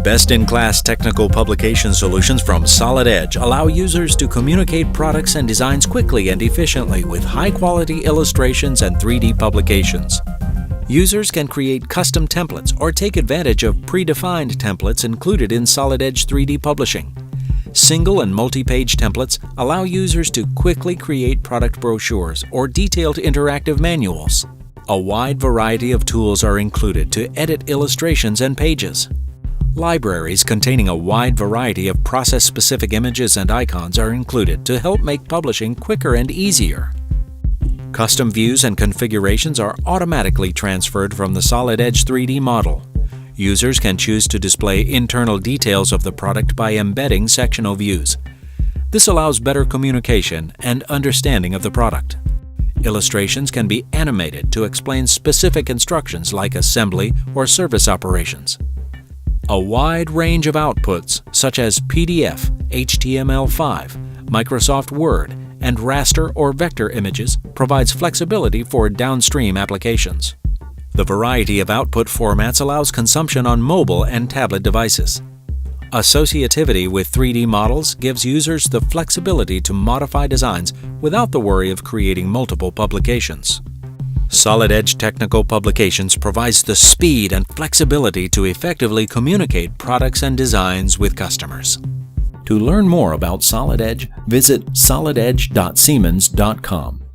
Best-in-class technical publication solutions from Solid Edge allow users to communicate products and designs quickly and efficiently with high-quality illustrations and 3D publications. Users can create custom templates or take advantage of predefined templates included in Solid Edge 3D publishing. Single and multi-page templates allow users to quickly create product brochures or detailed interactive manuals. A wide variety of tools are included to edit illustrations and pages. Libraries containing a wide variety of process-specific images and icons are included to help make publishing quicker and easier. Custom views and configurations are automatically transferred from the Solid Edge 3D model. Users can choose to display internal details of the product by embedding sectional views. This allows better communication and understanding of the product. Illustrations can be animated to explain specific instructions like assembly or service operations. A wide range of outputs, such as PDF, HTML5, Microsoft Word, and raster or vector images, provides flexibility for downstream applications. The variety of output formats allows consumption on mobile and tablet devices. Associativity with 3D models gives users the flexibility to modify designs without the worry of creating multiple publications. Solid Edge Technical Publications provides the speed and flexibility to effectively communicate products and designs with customers. To learn more about Solid Edge, visit solidedge.siemens.com.